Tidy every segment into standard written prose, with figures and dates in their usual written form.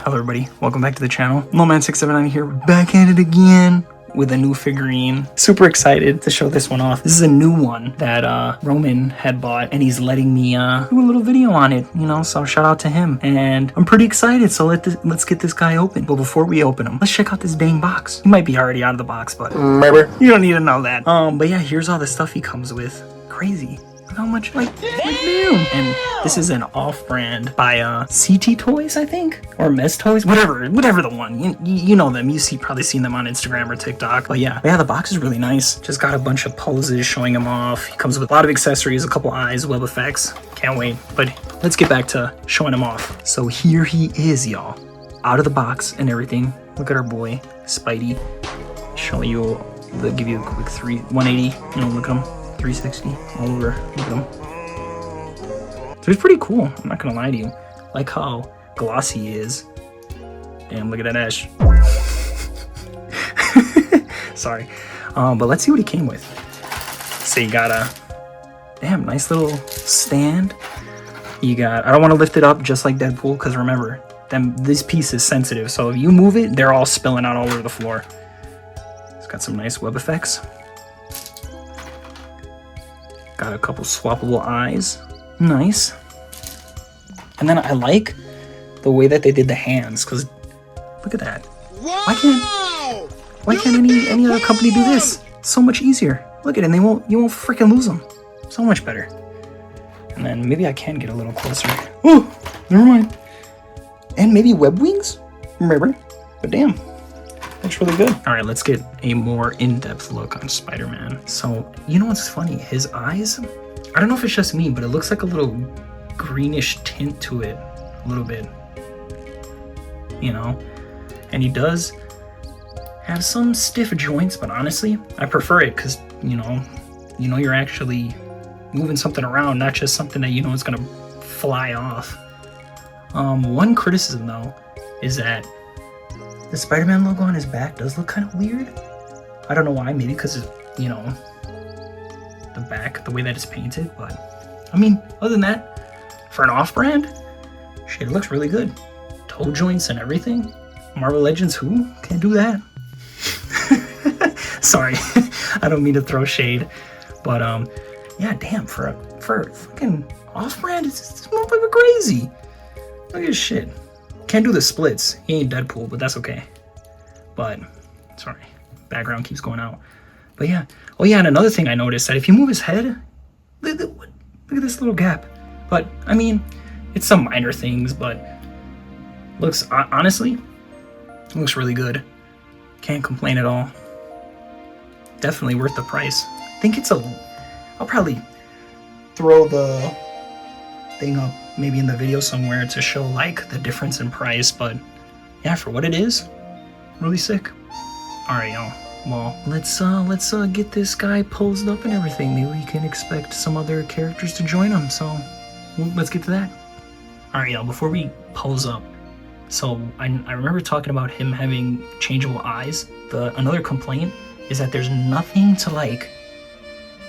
Hello everybody, welcome back to the channel. Loman679 here, back at it again with a new figurine. Super excited to show this one off. This is a new one that Roman had bought, and he's letting me do a little video on it, you know, so shout out to him. And I'm pretty excited, so let's get this guy open. But before we open him, let's check out this dang box. He might be already out of the box, but maybe you don't need to know that. But yeah, here's all the stuff he comes with. Crazy. How much, like damn. And this is an off-brand by CT Toys, I think, or Mess Toys, whatever the one. You know them. Probably seen them on Instagram or TikTok. But yeah, the box is really nice. Just got a bunch of poses showing him off. He comes with a lot of accessories, a couple eyes, web effects. Can't wait. But let's get back to showing him off. So here he is, y'all, out of the box and everything. Look at our boy Spidey. Show you. They'll give you a quick 180. You know, look at him. 360 all over. Look at him. So he's pretty cool, I'm not gonna lie to you. Like how glossy he is. Damn, look at that ash. Sorry. But let's see what he came with. So you got a damn nice little stand. You got, I don't want to lift it up just like Deadpool, because remember, this piece is sensitive, so if you move it, they're all spilling out all over the floor. It's got some nice web effects. Got a couple swappable eyes. Nice. And then I like the way that they did the hands, because look at that. Why can't any other company do this? So much easier. Look at it, and you won't freaking lose them. So much better. And then maybe I can get a little closer. Oh, never mind. And maybe web wings? Remember? But damn. Looks really good. All right, let's get a more in-depth look on Spider-Man. So, you know what's funny? His eyes, I don't know if it's just me, but it looks like a little greenish tint to it. A little bit. You know? And he does have some stiff joints, but honestly, I prefer it because, you know you're actually moving something around, not just something that you know is gonna fly off. One criticism, though, is that the Spider-Man logo on his back does look kind of weird. I don't know why, maybe because of, you know, the back, the way that it's painted, but I mean, other than that, for an off-brand, shit, it looks really good. Toe joints and everything. Marvel Legends, who can't do that? Sorry, I don't mean to throw shade, but yeah, damn, for a fucking off-brand, it's motherfucker crazy. Look at his shit. Can't do the splits. He ain't Deadpool, but that's okay. But, sorry, background keeps going out. But yeah. Oh yeah, and another thing I noticed, that if you move his head, look at this little gap. But, I mean, it's some minor things, but looks, honestly, looks really good. Can't complain at all. Definitely worth the price. I think it's I'll probably throw the thing up maybe in the video somewhere to show like the difference in price, but yeah, for what it is, really sick. All right, y'all, well, let's get this guy posed up and everything. Maybe we can expect some other characters to join him, so let's get to that. All right, y'all, before we pose up, so I remember talking about him having changeable eyes. Another complaint is that there's nothing to like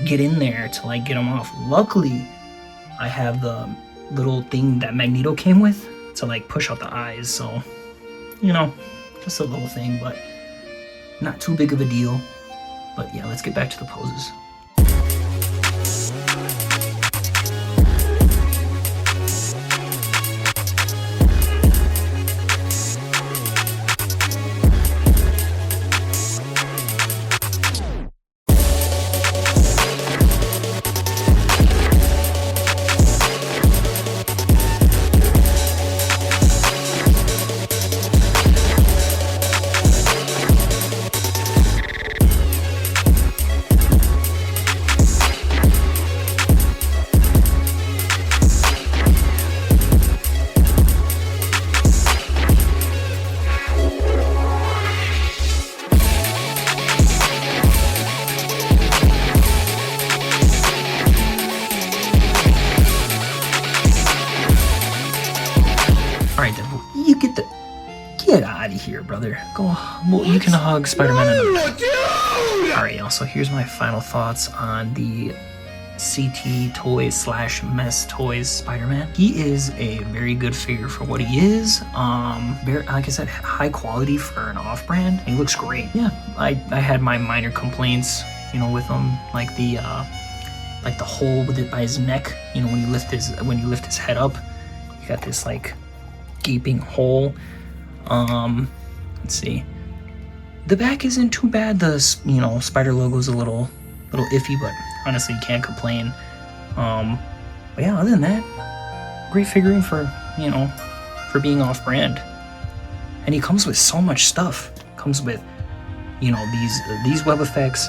get in there to like get him off. Luckily, I have the little thing that Magneto came with to like push out the eyes, so you know, just a little thing, but not too big of a deal. But yeah, let's get back to the poses. Get out of here, brother. Go. Well, you can hug Spider-Man. Alright, y'all, so here's my final thoughts on the CT Toys slash Mess Toys Spider-Man. He is a very good figure for what he is. Very, like I said, high quality for an off-brand. He looks great. Yeah, I had my minor complaints, you know, with him, like the hole with it by his neck. You know, when you lift his head up, you got this like gaping hole. Let's see. The back isn't too bad. The, you know, spider logo's a little iffy, but honestly, you can't complain. But yeah, other than that, great figurine for, you know, for being off-brand. And he comes with so much stuff. Comes with, you know, these web effects.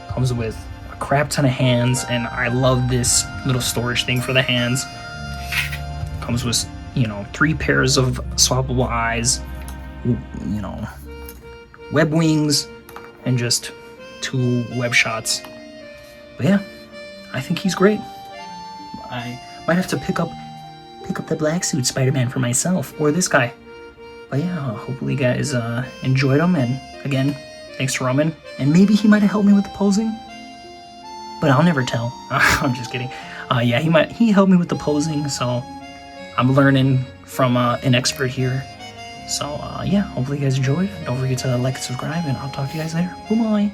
Comes with a crap ton of hands, and I love this little storage thing for the hands. Comes with, you know, 3 pairs of swappable eyes, you know, web wings, and just 2 web shots. But yeah, I think he's great. I might have to pick up the black suit Spider-Man for myself, or this guy. But yeah, hopefully you guys enjoyed him, and again, thanks to Roman. And maybe he might have helped me with the posing, but I'll never tell. I'm just kidding. Yeah, he helped me with the posing, so I'm learning from an expert here. So yeah, hopefully you guys enjoyed. Don't forget to like and subscribe, and I'll talk to you guys later. Bye-bye.